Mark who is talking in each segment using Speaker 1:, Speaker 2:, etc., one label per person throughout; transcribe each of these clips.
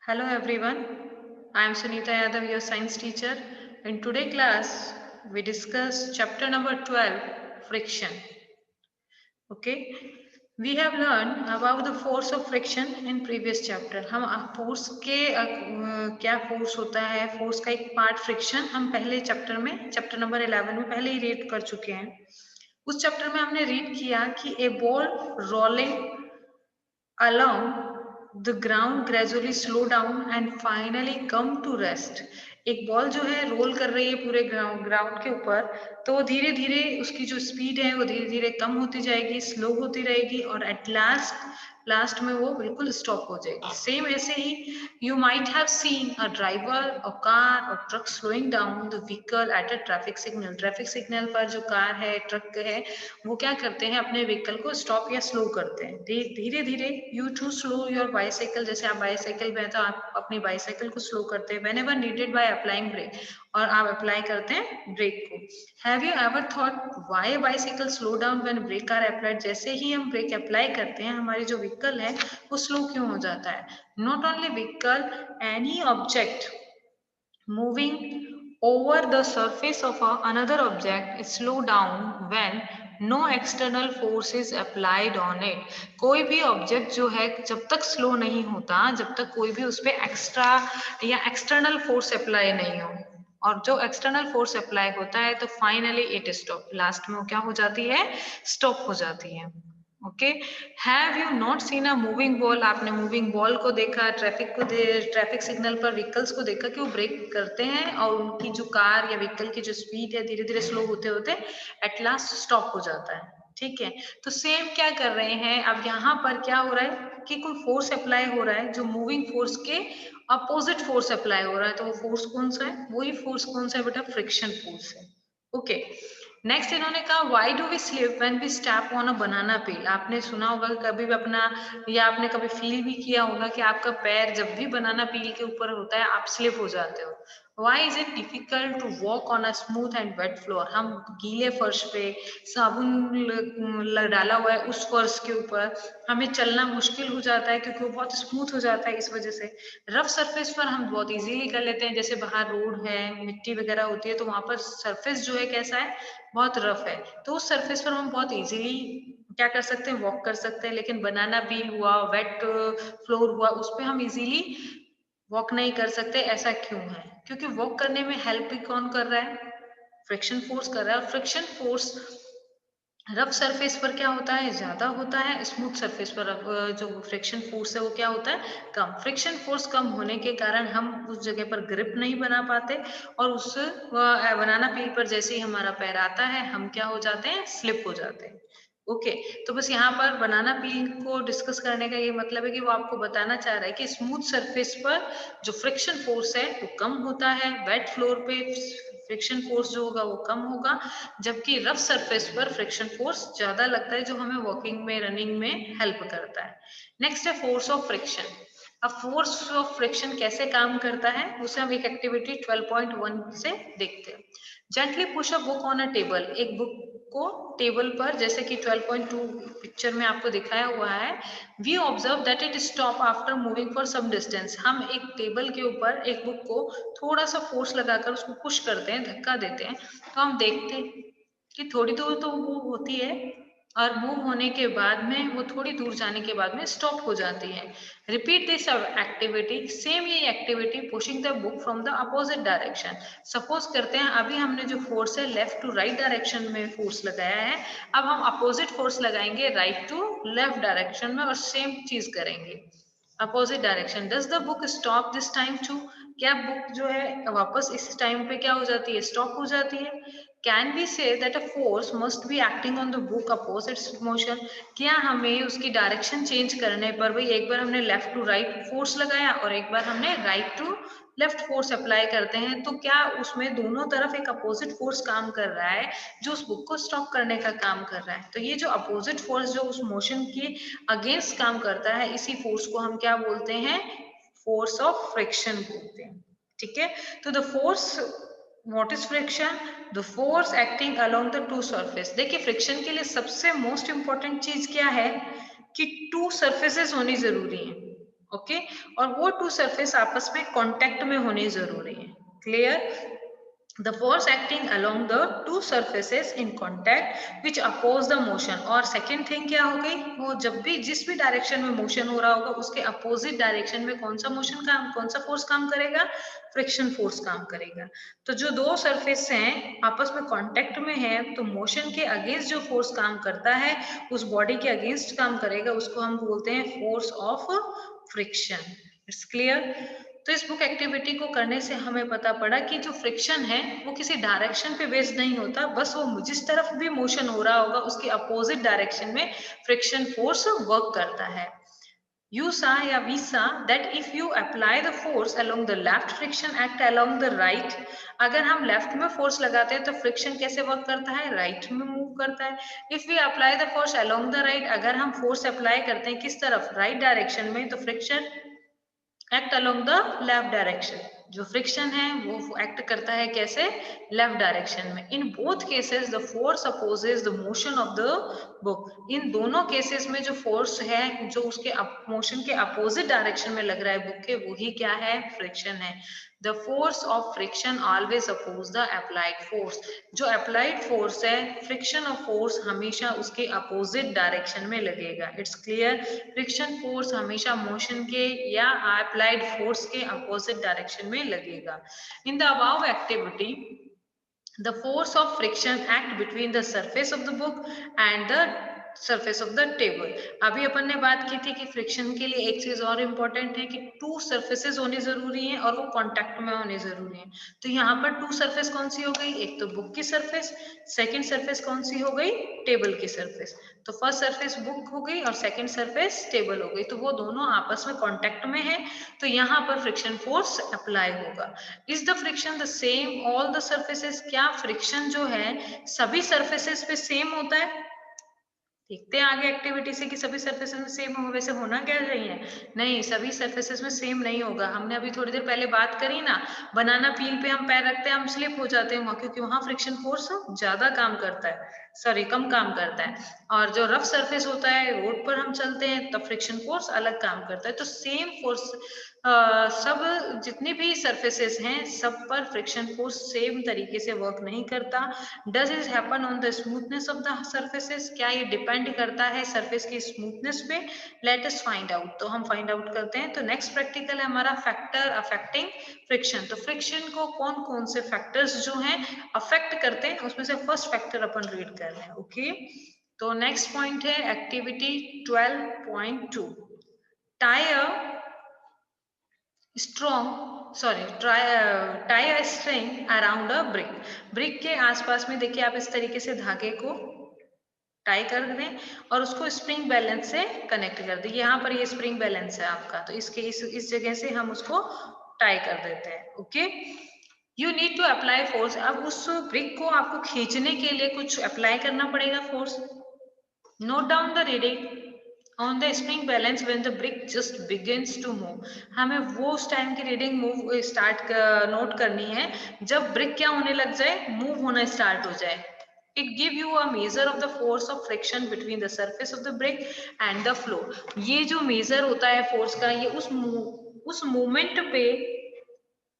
Speaker 1: Hello everyone, I am Sunita Yadav, your science teacher. In today's class, we discuss chapter number 12, friction. Okay, we have learned about the force of friction in previous chapter. हम force के क्या force होता है, force का एक part friction हम पहले chapter में chapter number 11 में पहले ही read कर चुके हैं. उस chapter में हमने read किया कि a ball rolling along the ground gradually slow down and finally come to rest. एक बॉल जो है रोल कर रही है पूरे ग्राउंड के ऊपर, तो धीरे धीरे उसकी जो स्पीड है वो धीरे धीरे कम होती जाएगी, स्लो होती रहेगी और एट लास्ट में वो बिल्कुल स्टॉप हो जाएगी. सेम ऐसे ही you might have seen a driver और कार और truck slowing down the vehicle at a traffic signal. Traffic signal पर जो कार है, ट्रक है, वो क्या करते हैं, अपने व्हीकल को स्टॉप या स्लो करते हैं. धीरे धीरे you to slow your bicycle. जैसे आप बाइसाइकिल में तो आप अपनी बाइसाइकिल को स्लो करते हैं whenever needed by applying brake, और आप अप्लाई करते हैं ब्रेक को. Have you ever thought why bicycle slow down when brake are applied. जैसे ही हम ब्रेक अप्लाई करते हैं हमारी जो व्हीकल है वो स्लो क्यों हो जाता है. Not only vehicle, any object moving over the surface of another object is slow down when no external force is applied on it. कोई भी ऑब्जेक्ट जो है जब तक स्लो नहीं होता, जब तक कोई भी उस पर एक्स्ट्रा या एक्सटर्नल फोर्स अप्लाई नहीं हो, और जो एक्सटर्नल फोर्स अप्लाई होता है तो फाइनली इट स्टॉप. लास्ट में वो क्या हो जाती है, स्टॉप हो जाती है. Okay, have you not seen a moving ball. आपने मूविंग बॉल को देखा, ट्रैफिक सिग्नल पर व्हीकल्स को देखा कि वो ब्रेक करते हैं और उनकी जो कार या व्हीकल की जो स्पीड है धीरे धीरे स्लो होते होते एट लास्ट स्टॉप हो जाता है. ठीक है, तो सेम क्या कर रहे हैं अब यहाँ पर, क्या हो रहा है कि कोई फोर्स अप्लाई हो रहा है जो मूविंग फोर्स के अपोजिट फोर्स अप्लाई हो रहा है. तो वो फोर्स कौन सा है, वही फोर्स कौन सा है बेटा, फ्रिक्शन फोर्स है. ओके, नेक्स्ट इन्होंने कहा why do we slip when we step on a banana peel. आपने सुना होगा कभी भी अपना, या आपने कभी फील भी किया होगा कि आपका पैर जब भी बनाना पील के ऊपर होता है आप स्लिप हो जाते हो. Why is it difficult to walk on a smooth and wet floor. हम गीले फर्श पे साबुन डाला हुआ है उस फर्श के ऊपर हमें चलना मुश्किल हो जाता है क्योंकि वो बहुत स्मूथ हो जाता है. इस वजह से रफ सरफेस पर हम बहुत इजीली कर लेते हैं. जैसे बाहर रोड है, मिट्टी वगैरह होती है, तो वहां पर सरफेस जो है कैसा है, बहुत रफ है, तो उस सरफेस पर हम बहुत इजीली क्या कर सकते हैं, वॉक कर सकते हैं. लेकिन बनाना पील हुआ, वेट फ्लोर हुआ, उस पर हम इजीली वॉक नहीं कर सकते. ऐसा क्यों है, क्योंकि वॉक करने में हेल्प भी कौन कर रहा है, फ्रिक्शन फोर्स कर रहा है. और फ्रिक्शन फोर्स रफ सरफेस पर क्या होता है, ज्यादा होता है. स्मूथ सरफेस पर जो फ्रिक्शन फोर्स है वो क्या होता है, कम. फ्रिक्शन फोर्स कम होने के कारण हम उस जगह पर ग्रिप नहीं बना पाते, और उस बनाना पील पर जैसे ही हमारा पैर आता है हम क्या हो जाते हैं, स्लिप हो जाते हैं. ओके, तो बस यहाँ पर बनाना पील को डिस्कस करने का ये मतलब है कि वो आपको बताना चाह रहा है कि स्मूथ सरफेस पर जो फ्रिक्शन फोर्स है वो कम होता है, वेट फ्लोर पे फ्रिक्शन फोर्स जो होगा वो कम होगा, जबकि रफ सरफेस पर फ्रिक्शन फोर्स ज्यादा लगता है जो हमें वॉकिंग में, रनिंग में हेल्प करता है. नेक्स्ट है फोर्स ऑफ फ्रिक्शन. अब फोर्स ऑफ फ्रिक्शन कैसे काम करता है उसे हम एक एक्टिविटी 12.1 से देखते हैं. Gently push a book on a table. एक बुक को टेबल पर, जैसे कि 12.2 पिक्चर में आपको दिखाया हुआ है, we observe that it stop after moving for some distance. हम एक टेबल के ऊपर एक बुक को थोड़ा सा फोर्स लगाकर उसको पुश करते हैं, धक्का देते हैं, तो हम देखते हैं कि थोड़ी दूर तो मूव होती है, और मूव होने के बाद में वो थोड़ी दूर जाने के बाद में स्टॉप हो जाती है. Repeat this activity. सेम ये activity pushing the book from the opposite direction. Suppose करते हैं अभी हमने जो फोर्स है लेफ्ट टू राइट डायरेक्शन में फोर्स लगाया है, अब हम अपोजिट फोर्स लगाएंगे राइट टू लेफ्ट डायरेक्शन में और सेम चीज करेंगे opposite direction. Does the book stop this time too. क्या बुक जो है वापस इस टाइम पे क्या हो जाती है, स्टॉप हो जाती है. Can we say that a force must be acting on the book oppose its motion. क्या हमें उसकी डायरेक्शन चेंज करने पर, भाई एक बार हमने लेफ्ट टू राइट फोर्स लगाया और एक बार हमने right to left force apply करते हैं, तो क्या उसमें दोनों तरफ एक अपोजिट फोर्स काम कर रहा है जो उस बुक को स्टॉप करने का काम कर रहा है. तो ये जो अपोजिट फोर्स जो उस मोशन की अगेंस्ट काम करता है, इसी फोर्स को हम क्या बोलते हैं, फोर्स ऑफ फ्रिक्शन बोलते हैं. ठीक है, तो the force, what is friction, the force acting along the two surface. देखिए फ्रिक्शन के लिए सबसे मोस्ट इंपॉर्टेंट चीज क्या है कि टू सरफेसेस होनी जरूरी है. ओके, और वो टू सरफेस आपस में कांटेक्ट में होने जरूरी है। Clear? The force acting along the two surfaces in contact which oppose the motion। और सेकेंड थिंग क्या हो गई, वो जब भी जिस भी डायरेक्शन में मोशन हो रहा होगा उसके अपोजिट डायरेक्शन में कौन सा मोशन काम, कौन सा फोर्स काम करेगा, फ्रिक्शन फोर्स काम करेगा। तो जो दो सरफेस हैं आपस में कांटेक्ट में है तो मोशन के अगेंस्ट जो फोर्स काम करता है, उस बॉडी के अगेंस्ट काम करेगा, उसको हम बोलते हैं force of friction. It's clear? तो इस बुक एक्टिविटी को करने से हमें पता पड़ा कि जो फ्रिक्शन है वो किसी डायरेक्शन पे बेस्ड नहीं होता, बस वो जिस तरफ भी मोशन हो रहा होगा उसके अपोजिट डायरेक्शन में फ्रिक्शन फोर्स वर्क करता है। You saw या we saw that if you apply the force along the left, friction act along the right। अगर हम लेफ्ट में फोर्स लगाते हैं तो फ्रिक्शन कैसे वर्क करता है, राइट में मूव करता है। If we apply the force along the right, अगर हम फोर्स अप्लाई करते हैं किस तरफ, राइट डायरेक्शन में, तो friction act along the left direction. जो फ्रिक्शन है वो एक्ट करता है कैसे, लेफ्ट डायरेक्शन में। In both cases the force opposes the motion of the book. इन दोनों केसेस में जो फोर्स है जो उसके मोशन के अपोजिट डायरेक्शन में लग रहा है बुक के, वही क्या है, फ्रिक्शन है। The force of friction always oppose the applied force. जो अप्लाइड फोर्स है, फ्रिक्शन ऑफ फोर्स हमेशा उसके अपोजिट डायरेक्शन में लगेगा। It's clear? फ्रिक्शन फोर्स हमेशा मोशन के या अप्लाइड फोर्स के अपोजिट डायरेक्शन में लगेगा। In the above activity the force of friction act between the surface of the book and the surface of the table। अभी अपन ने बात की थी कि फ्रिक्शन के लिए एक चीज और इम्पोर्टेंट है कि टू सरफेसेस होनी जरूरी है और वो कांटेक्ट में होने जरूरी है। तो यहाँ पर टू सरफेस कौन सी हो गई, एक तो बुक की सरफेस, सेकंड सरफेस कौन सी हो गई, टेबल की सरफेस। तो फर्स्ट सरफेस बुक हो गई और सेकंड सरफेस टेबल हो गई, तो वो दोनों आपस में कांटेक्ट में है, तो यहाँ पर फ्रिक्शन फोर्स अप्लाई होगा। Is the friction the same all the surfaces? क्या फ्रिक्शन जो है सभी सरफेसेस पे सेम होता है? देखते हैं आगे एक्टिविटी से कि सभी सरफेसेस में सेम हो, वैसे होना क्या चाहिए, नहीं, सभी सरफेसेस में सेम नहीं होगा। हमने अभी थोड़ी देर पहले बात करी ना, बनाना पील पे हम पैर रखते हैं, हम स्लिप हो जाते हैं वहां, क्योंकि वहां फ्रिक्शन फोर्स ज्यादा काम करता है, सॉरी कम काम करता है। और जो रफ सरफेस होता है, रोड पर हम चलते हैं, तब फ्रिक्शन फोर्स अलग काम करता है। तो सेम फोर्स सब जितने भी सरफेसेस हैं सब पर फ्रिक्शन फोर्स सेम तरीके से वर्क नहीं करता। Does it happen on the smoothness of the surfaces? क्या ये डिपेंड करता है सरफेस की स्मूथनेस पे? Let us find out. तो हम फाइंड आउट करते हैं। तो नेक्स्ट प्रैक्टिकल है हमारा फैक्टर अफेक्टिंग फ्रिक्शन। तो फ्रिक्शन को कौन कौन से फैक्टर्स जो हैं अफेक्ट करते हैं, उसमें से फर्स्ट फैक्टर अपन रीड कर रहे हैं। ओके, तो नेक्स्ट पॉइंट है activity 12.2। Tyre tie a string around a brick। Brick के आसपास में देखिए आप इस तरीके से धागे को टाई कर दें और उसको स्प्रिंग बैलेंस से कनेक्ट कर दें। यहाँ पर ये स्प्रिंग बैलेंस है आपका, तो इसके इस जगह से हम उसको टाई कर देते हैं। Okay, you need to apply force. अब उस ब्रिक को आपको खींचने के लिए कुछ अप्लाई करना पड़ेगा force. Note down the reading on the spring balance when the brick just begins to move. हमें वो उस टाइम की रीडिंग मूव स्टार्ट नोट करनी है जब ब्रिक क्या होने लग जाए, मूव होना स्टार्ट हो जाए। It give you a measure of the force of friction between the surface of the brick and the floor। ये जो मेजर होता है फोर्स का, ये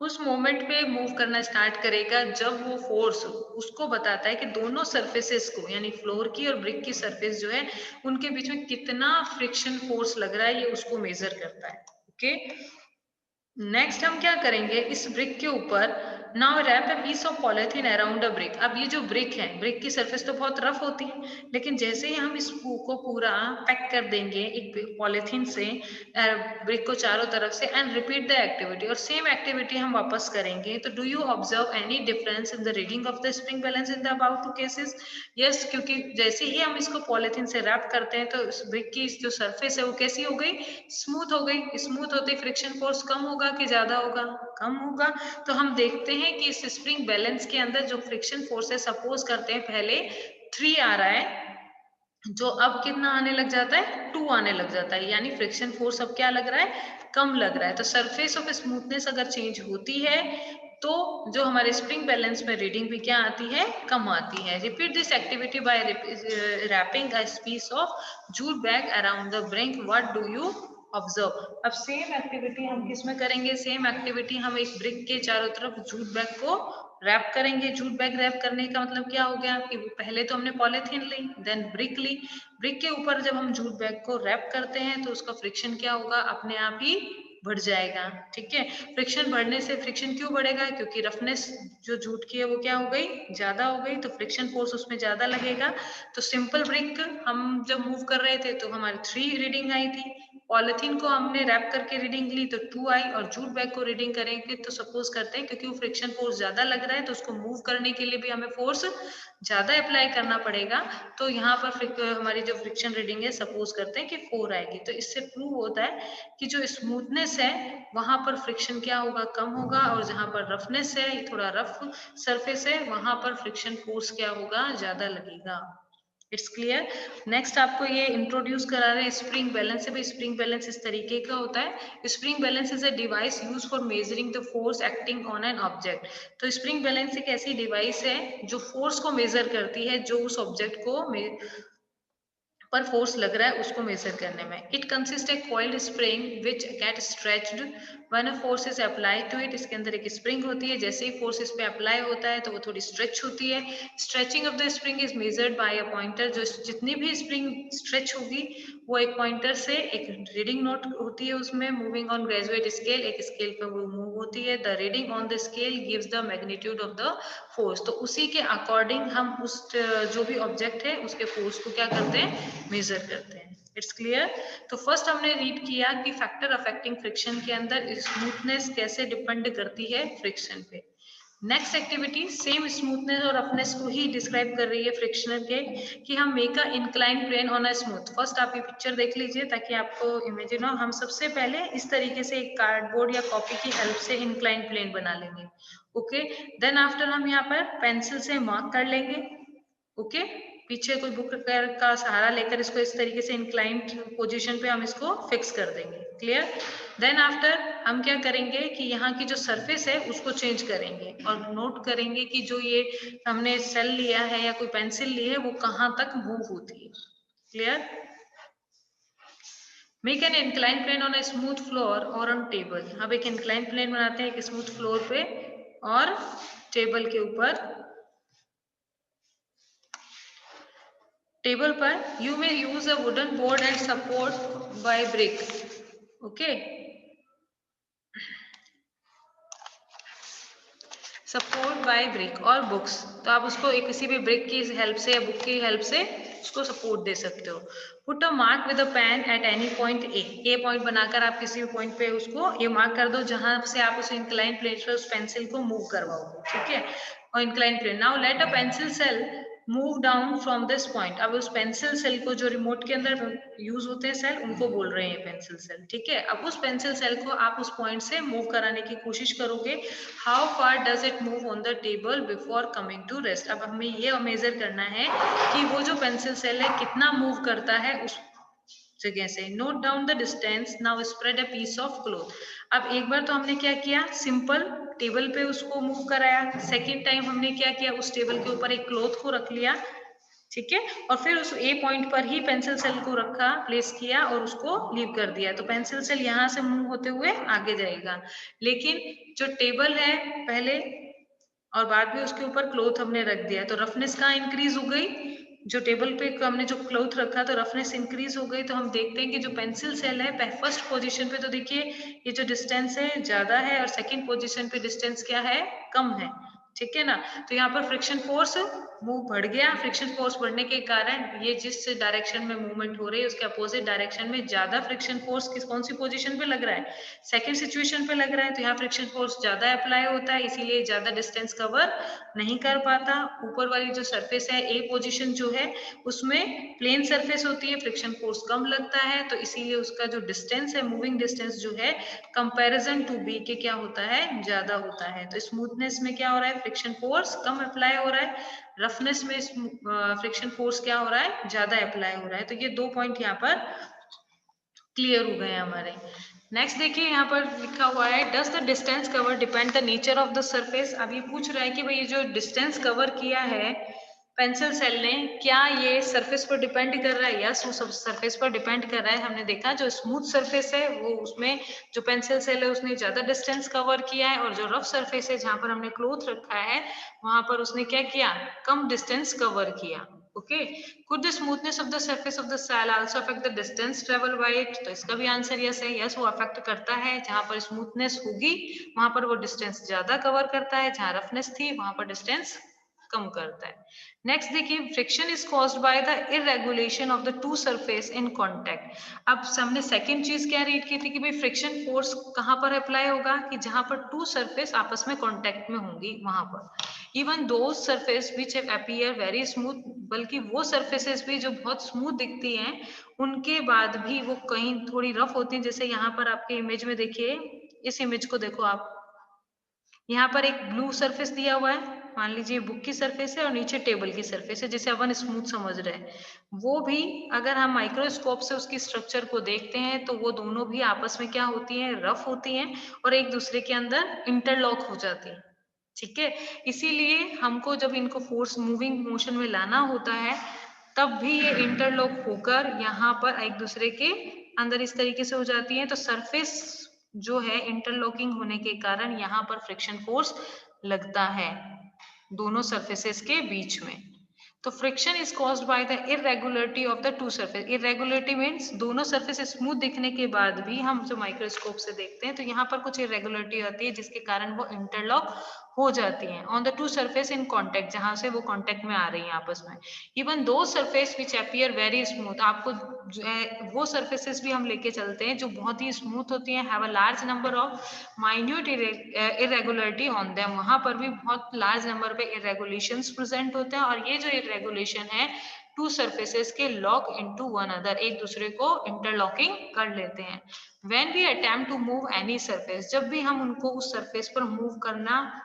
Speaker 1: उस मोमेंट पे मूव करना स्टार्ट करेगा जब वो फोर्स उसको बताता है कि दोनों सरफेसेस को, यानी फ्लोर की और ब्रिक की सरफेस जो है उनके बीच में कितना फ्रिक्शन फोर्स लग रहा है, ये उसको मेजर करता है। ओके, नेक्स्ट हम क्या करेंगे, इस ब्रिक के ऊपर now wrap a piece of polythene around a brick. अब ये जो ब्रिक है, ब्रिक की सरफेस तो बहुत रफ होती है, लेकिन जैसे ही हम इसको पूरा पैक कर देंगे एक पॉलिथीन से ब्रिक को चारों तरफ से, एंड रिपीट द एक्टिविटी, और सेम एक्टिविटी हम वापस करेंगे। तो do you observe any difference in the reading of the spring balance in the about two cases? Yes, क्योंकि जैसे ही हम इसको पॉलिथीन से रैप करते हैं तो इस ब्रिक की जो सरफेस है वो कैसी हो गई, स्मूथ हो गई। स्मूथ होते फ्रिक्शन फोर्स कम होगा कि ज्यादा होगा, कम होगा। तो हम देखते हैं कि इस स्प्रिंग बैलेंस के अंदर जो फ्रिक्शन फोर्स है, सपोज करते हैं पहले 3 आ रहा है, जो अब कितना आने लग जाता है, 2 आने लग जाता है, यानी फ्रिक्शन फोर्स अब क्या लग रहा है, कम लग रहा है। तो सरफेस ऑफ स्मूथनेस अगर चेंज होती है तो जो हमारे स्प्रिंग बैलेंस में रीडिंग भी क्या आती है, कम आती है। Repeat this activity by wrapping a piece of jute bag around the brick. What do you observe. अब सेम एक्टिविटी हम किसमें करेंगे, सेम एक्टिविटी हम एक ब्रिक के चारों तरफ जूट बैग को रैप करेंगे। जूट बैग रैप करने का मतलब क्या हो गया कि पहले तो हमने पॉलीथीन ली, देन ब्रिक ली। ब्रिक के ऊपर जब हम जूट बैग को रैप करते हैं तो उसका फ्रिक्शन क्या होगा, अपने आप ही बढ़ जाएगा। ठीक है, फ्रिक्शन बढ़ने से, फ्रिक्शन क्यों बढ़ेगा, क्योंकि रफनेस जो जूट की है वो क्या हो गई, ज्यादा हो गई, तो फ्रिक्शन फोर्स उसमें ज्यादा लगेगा। तो सिंपल ब्रिक हम जब मूव कर रहे थे तो हमारी 3 रीडिंग आई थी, पॉलिथीन को हमने रैप करके रीडिंग ली तो 2 आई, और जूट बैग को रीडिंग करेंगे तो सपोज करते हैं क्योंकि वो फ्रिक्शन फोर्स ज्यादा लग रहा है तो उसको मूव करने के लिए भी हमें फोर्स ज्यादा अप्लाई करना पड़ेगा। तो यहाँ पर हमारी जो फ्रिक्शन रीडिंग है सपोज करते हैं कि 4 आएगी। तो इससे प्रूव होता है कि जो स्मूथनेस है वहां पर फ्रिक्शन क्या होगा, कम होगा, और जहां पर रफनेस है, थोड़ा रफ सरफेस है, वहां पर फ्रिक्शन फोर्स क्या होगा, ज्यादा लगेगा। It's clear. नेक्स्ट आपको ये इंट्रोड्यूस करा रहे हैं स्प्रिंग बैलेंस। भाई स्प्रिंग बैलेंस इस तरीके का होता है, spring balance is a device use for measuring the force acting on an object. तो स्प्रिंग बैलेंस एक ऐसी डिवाइस है जो फोर्स को मेजर करती है, जो उस ऑब्जेक्ट को पर फोर्स लग रहा है उसको मेजर करने में। It consist a coiled spring which get stretched when a force is applied to it. इसके अंदर एक स्प्रिंग होती है, जैसे ही फोर्स इस पे अप्लाई होता है तो वो थोड़ी स्ट्रेच होती है। Stretching of the spring is measured by a pointer. जो जितनी भी स्प्रिंग स्ट्रेच होगी वो एक पॉइंटर से एक रीडिंग नोट होती है उसमें, मूविंग ऑन ग्रेजुएट स्केल, एक स्केल पे वो मूव होती है। The reading on the scale gives the magnitude of the force. तो उसी के अकॉर्डिंग हम उस जो भी ऑब्जेक्ट है उसके फोर्स को क्या करते हैं, मेजर करते हैं। It's clear. तो फर्स्ट हमने रीड किया कि फैक्टर अफेक्टिंग फ्रिक्शन के अंदर स्मूथनेस कैसे डिपेंड करती है फ्रिक्शन पे। नेक्स्ट एक्टिविटी सेम स्मूथनेस और रफनेस को ही डिस्क्राइब कर रही है फ्रिक्शनल के, कि हम make a incline plane on a smooth. First आप ये पिक्चर देख लीजिए ताकि आपको इमेजिन हो। हम सबसे पहले इस तरीके से एक कार्डबोर्ड या कॉपी की हेल्प से इंक्लाइन प्लेन बना लेंगे। ओके, देन आफ्टर हम यहाँ पर पेंसिल से मार्क कर लेंगे। ओके, पीछे कोई बुक का सहारा लेकर इसको इस तरीके से इंक्लाइंड पोजीशन पे हम इसको फिक्स कर देंगे। क्लियर। देन आफ्टर हम क्या करेंगे कि यहाँ की जो सरफेस है उसको चेंज करेंगे और नोट करेंगे कि जो ये हमने सेल लिया है या कोई पेंसिल ली है वो कहाँ तक मूव होती है। Clear. Make an incline plane on a smooth floor और ऑन टेबल। अब एक इंक्लाइन प्लेन बनाते हैं एक स्मूथ फ्लोर पे और टेबल के ऊपर। टेबल पर you may use a wooden board and support by brick. Okay, support by brick और बुक्स। तो आप उसको एक किसी भी ब्रिक की हेल्प से या बुक की हेल्प से उसको सपोर्ट दे सकते हो। Put a mark with a pen at any point A point बनाकर आप किसी भी पॉइंट पे उसको ये मार्क कर दो जहां से आप उस इंक्लाइन प्लेन पे उस पेंसिल को मूव करवाओगे। ठीक है, और incline plane. Now let a pencil cell move down from this point. अब उस पेंसिल सेल को, जो रिमोट के अंदर यूज होते हैं सेल, उनको बोल रहे हैं पेंसिल सेल। ठीक है, अब उस पेंसिल सेल को आप उस पॉइंट से मूव कराने की कोशिश करोगे। How far does it move on the table before coming to rest. अब हमें ये मेजर करना है कि वो जो पेंसिल सेल है कितना मूव करता है उस जगह से। Note down the distance. Now spread a piece of cloth. अब एक बार तो हमने क्या किया, सिंपल टेबल पे उसको मूव कराया। सेकेंड टाइम हमने क्या किया, उस टेबल के ऊपर एक क्लॉथ को रख लिया। ठीक है, और फिर उस ए पॉइंट पर ही पेंसिल सेल को रखा, प्लेस किया और उसको लीव कर दिया। तो पेंसिल सेल यहाँ से मूव होते हुए आगे जाएगा, लेकिन जो टेबल है पहले और बाद में उसके ऊपर क्लॉथ हमने रख दिया, तो रफनेस कहाँ इंक्रीज हो गई, जो टेबल पे हमने जो क्लॉथ रखा तो रफनेस इंक्रीज हो गई। तो हम देखते हैं कि जो पेंसिल सेल है फर्स्ट पोजीशन पे, तो देखिए ये जो डिस्टेंस है ज्यादा है और सेकंड पोजीशन पे डिस्टेंस क्या है, कम है। ठीक है ना, तो यहाँ पर फ्रिक्शन फोर्स मूव बढ़ गया। फ्रिक्शन फोर्स बढ़ने के कारण ये जिस डायरेक्शन में मूवमेंट हो रही है उसके अपोजिट डायरेक्शन में ज्यादा फ्रिक्शन फोर्स कौन सी पोजीशन पे लग रहा है, सेकंड सिचुएशन पे लग रहा है। तो यहाँ फ्रिक्शन फोर्स ज्यादा अप्लाई होता है, इसीलिए ज्यादा डिस्टेंस कवर नहीं कर पाता। ऊपर वाली जो सरफेस है ए पोजीशन जो है उसमें प्लेन सरफेस होती है, फ्रिक्शन फोर्स कम लगता है, तो इसीलिए उसका जो डिस्टेंस है, मूविंग डिस्टेंस जो है कंपैरिजन टू बी के क्या होता है, ज्यादा होता है। तो स्मूथनेस में क्या हो रहा है, फ्रिक्शन फोर्स कम अप्लाई हो रहा है, रफनेस में फ्रिक्शन फोर्स क्या हो रहा है, ज्यादा अप्लाई हो रहा है। तो ये 2 पॉइंट यहाँ पर क्लियर हो गए हमारे। नेक्स्ट देखिए यहाँ पर लिखा हुआ है does the distance cover depend the nature of the surface. अब ये पूछ रहा है कि भाई ये जो डिस्टेंस कवर किया है पेंसिल सेल ने क्या ये सरफेस पर डिपेंड कर रहा है? यस, वो सब सरफेस पर डिपेंड कर रहा है। हमने देखा जो स्मूथ सरफेस है वो उसमें जो पेंसिल सेल है उसने ज़्यादा डिस्टेंस कवर किया है और जो रफ सरफेस है जहाँ पर हमने क्लॉथ रखा है वहाँ पर उसने क्या किया? कम डिस्टेंस कवर किया। Okay, could the smoothness of the surface of the cell also affect the distance travel by it? तो इसका भी आंसर यस है। यस, वो अफेक्ट करता है। जहाँ पर स्मूथनेस होगी वहाँ पर वो डिस्टेंस ज़्यादा कवर करता है, जहाँ रफनेस थी वहाँ पर डिस्टेंस कम करता है। नेक्स्ट देखिए, friction is caused by the irregulation of the two surface in contact. अब हमने सेकंड चीज क्या रीड की थी कि भाई फ्रिक्शन फोर्स कहाँ पर अप्लाई होगा? कि जहां पर टू सरफेस आपस में कांटेक्ट में होंगी वहां पर। Even though surface which appear very smooth, बल्कि वो सरफेसेस भी जो बहुत स्मूथ दिखती हैं उनके बाद भी वो कहीं थोड़ी रफ होती हैं। जैसे यहाँ पर आपके इमेज में देखिए, इस इमेज को देखो आप, यहाँ पर एक ब्लू सरफेस दिया हुआ है, मान लीजिए बुक की सरफेस है और नीचे टेबल की सरफेस है, जिसे अपन स्मूथ समझ रहे हैं। वो भी अगर हम माइक्रोस्कोप से उसकी स्ट्रक्चर को देखते हैं तो वो दोनों भी आपस में क्या होती हैं? रफ होती हैं और एक दूसरे के अंदर इंटरलॉक हो जाती हैं। ठीक है, इसीलिए हमको जब इनको फोर्स मूविंग मोशन में लाना होता है तब भी ये इंटरलॉक होकर यहाँ पर एक दूसरे के अंदर इस तरीके से हो जाती है। तो सरफेस जो है इंटरलॉकिंग होने के कारण यहाँ पर फ्रिक्शन फोर्स लगता है दोनों सरफेसेस के बीच में। तो friction is caused by the irregularity of the two surface. Irregularity means दोनों सरफेस स्मूथ दिखने के बाद भी हम जो माइक्रोस्कोप से देखते हैं तो यहाँ पर कुछ इरेगुलरिटी आती है जिसके कारण वो इंटरलॉक हो जाती हैं on the two surface in contact, जहां से वो कॉन्टेक्ट में आ रही हैं आपस में। Even though surface which appear very smooth, आपको जो है वो सरफेसेस भी हम लेके चलते हैं जो बहुत ही स्मूथ होती हैं, have a large number of minute irregularity on them, वहां पर भी बहुत लार्ज नंबर पे इरेगुलेशंस प्रेजेंट होते हैं। और ये जो इरेगुलेशन है टू सरफेसेस के लॉक इनटू वन अदर, एक दूसरे को इंटरलॉकिंग कर लेते हैं। When we attempt to move any surface, जब भी हम उनको उस सरफेस पर मूव करना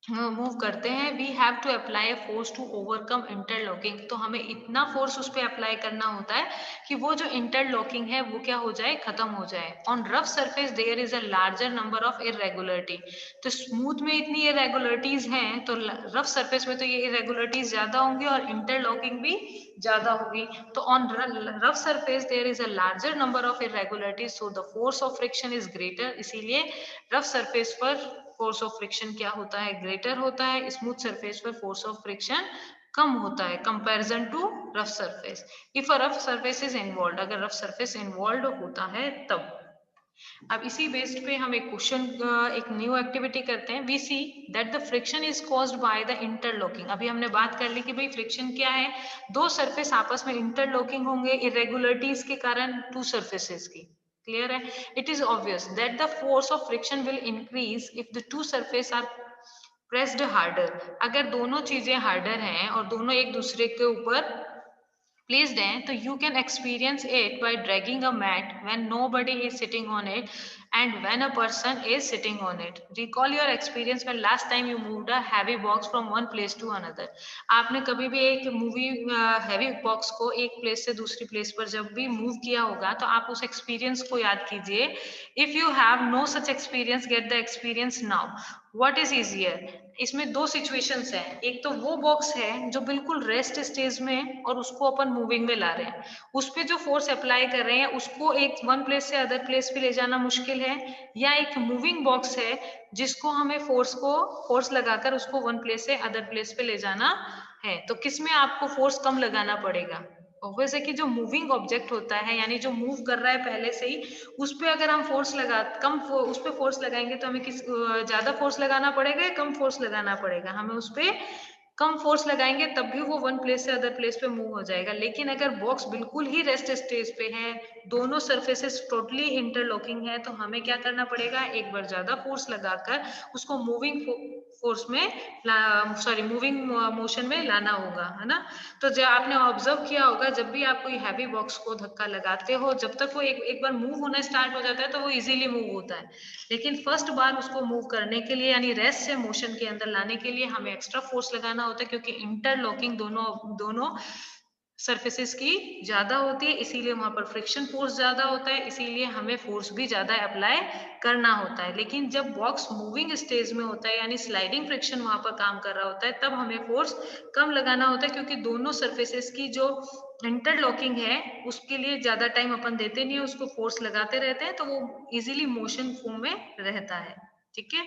Speaker 1: मूव करते हैं, we have to apply force to overcome interlocking, तो हमें इतना फोर्स उस पर अप्लाई करना होता है कि वो जो इंटरलॉकिंग है वो क्या हो जाए? खत्म हो जाए। On rough surface there is a larger number of irregularity, तो स्मूथ में इतनी इरेगुलरिटीज हैं तो रफ सरफेस में तो ये इरेगुलरिटीज ज्यादा होंगी और इंटरलॉकिंग भी ज्यादा होगी। तो on rough surface there is a larger number of irregularities, so the force of friction is greater, इसीलिए रफ सरफेस पर फोर्स ऑफ फ्रिक्शन क्या होता है? ग्रेटर होता है। स्मूथ सरफेस पर फोर्स ऑफ फ्रिक्शन कम होता है comparison to rough surface. If a rough surface is involve, अगर रफ सरफेस इन्वॉल्व होता है तब। अब इसी बेस्ड पे हम एक क्वेश्चन, एक न्यू एक्टिविटी करते हैं। We see that the friction is caused by the interlocking. अभी हमने बात कर ली कि भाई फ्रिक्शन क्या है? दो सरफेस आपस में इंटरलॉकिंग होंगे इरेगुलरिटीज के कारण टू सरफेसेस की। क्लियर है? It is obvious that the force of friction will increase if the two surface are pressed harder. अगर दोनों चीजें हार्डर हैं और दोनों एक दूसरे के ऊपर placed हैं तो you can experience it by dragging a mat when nobody is sitting on it and when a person is sitting on it. Recall your experience when last time you moved a heavy box from one place to another. आपने कभी भी एक movie heavy box को एक place से दूसरी place पर जब भी मूव किया होगा तो आप उस एक्सपीरियंस को याद कीजिए। If you have no such experience, get the experience now. What is easier? इसमें दो सिचुएशंस हैं। एक तो वो बॉक्स है जो बिल्कुल रेस्ट स्टेज में है और उसको अपन मूविंग में ला रहे हैं, उस पे जो फोर्स अप्लाई कर रहे हैं उसको एक वन प्लेस से अदर प्लेस पे ले जाना मुश्किल है, या एक मूविंग बॉक्स है जिसको हमें फोर्स लगाकर उसको वन प्लेस से अदर प्लेस पे ले जाना है। तो किसमें आपको फोर्स कम लगाना पड़ेगा? ऑब्वियस है कि जो मूविंग ऑब्जेक्ट होता है यानी जो मूव कर रहा है पहले से ही, उस पे अगर हम उस पे फोर्स लगाएंगे तो हमें ज्यादा फोर्स लगाना पड़ेगा या कम फोर्स लगाना पड़ेगा? हमें उस पे कम फोर्स लगाएंगे तब भी वो वन प्लेस से अदर प्लेस पे मूव हो जाएगा। लेकिन अगर बॉक्स बिल्कुल ही रेस्ट स्टेज पे है, दोनों सरफेसेस टोटली इंटरलॉकिंग है, तो हमें क्या करना पड़ेगा? एक बार ज्यादा फोर्स लगाकर उसको फोर्स में मूविंग मोशन में लाना होगा, है ना? तो जो आपने ऑब्जर्व किया होगा, जब भी आप कोई हैवी बॉक्स को धक्का लगाते हो, जब तक वो एक बार मूव होना स्टार्ट हो जाता है तो वो इजीली मूव होता है, लेकिन फर्स्ट बार उसको मूव करने के लिए यानी रेस्ट से मोशन के अंदर लाने के लिए हमें एक्स्ट्रा फोर्स लगाना होता है, क्योंकि इंटरलॉकिंग दोनों दोनों सरफेसेस की ज्यादा होती है, इसीलिए वहां पर फ्रिक्शन फोर्स ज्यादा होता है, इसीलिए हमें फोर्स भी ज्यादा अप्लाई करना होता है। लेकिन जब बॉक्स मूविंग स्टेज में होता है यानी स्लाइडिंग फ्रिक्शन वहां पर काम कर रहा होता है, तब हमें फोर्स कम लगाना होता है, क्योंकि दोनों सरफेसेस की जो इंटरलॉकिंग है उसके लिए ज्यादा टाइम अपन देते नहीं है, उसको फोर्स लगाते रहते हैं, तो वो इजीली मोशन फॉर्म में रहता है। ठीक है,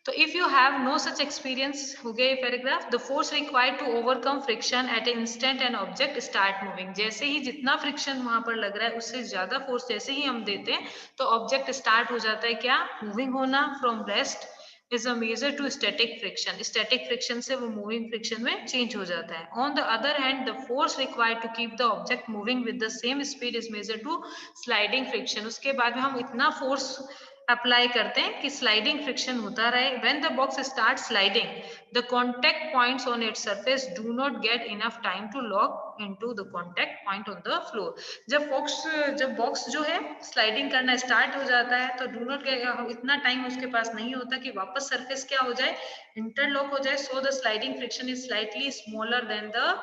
Speaker 1: तो if you have no such experience, हो गया ये paragraph. The force required to overcome friction at a instant and object start moving. जैसे ही जितना फ्रिक्शन वहां पर लग रहा है उससे ज्यादा फोर्स जैसे ही हम देते हैं, तो ऑब्जेक्ट स्टार्ट हो जाता है क्या, मूविंग होना। From rest is a measure to static friction, static friction से वो मूविंग फ्रिक्शन में चेंज हो जाता है। On the other hand the force required to keep the object moving with the same speed is measure to sliding friction. उसके बाद में हम इतना फोर्स अप्लाई करते हैं कि स्लाइडिंग फ्रिक्शन होता रहे। When the box start sliding, the contact points on its surface do not get enough time to lock into the contact point on the floor. जब बॉक्स जो है स्लाइडिंग करना start हो जाता है, तो डू नॉट गेट, इतना time उसके पास नहीं होता कि वापस सरफेस क्या हो जाए, इंटरलॉक हो जाए। So the sliding friction is slightly smaller than the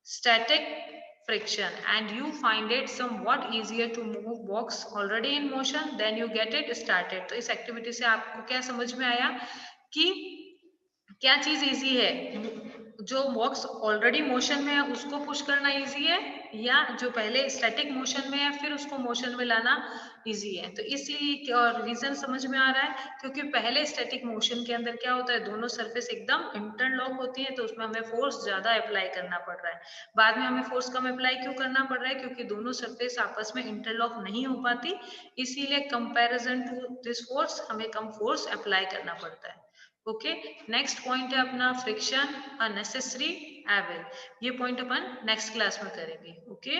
Speaker 1: static friction, and you find it somewhat easier to move box already in motion, then you get it started। तो इस एक्टिविटी से आपको क्या समझ में आया कि क्या चीज इजी है, जो बॉक्स ऑलरेडी मोशन में है उसको पुश करना इजी है, या जो पहले स्टैटिक मोशन में है फिर उसको मोशन में लाना इजी है। तो इसलिए और रीजन समझ में आ रहा है, क्योंकि पहले स्टैटिक मोशन के अंदर क्या होता है, दोनों सरफेस एकदम इंटरलॉक होती है, तो उसमें हमें फोर्स ज्यादा अप्लाई करना पड़ रहा है। बाद में हमें फोर्स कम अप्लाई क्यों करना पड़ रहा है, क्योंकि दोनों सरफेस आपस में इंटरलॉक नहीं हो पाती, इसीलिए कंपैरिजन टू दिस फोर्स हमें कम फोर्स अप्लाई करना पड़ता है। ओके, नेक्स्ट पॉइंट है अपना फ्रिक्शन अननेसेसरी एविल। ये पॉइंट अपन नेक्स्ट क्लास में करेंगे। ओके।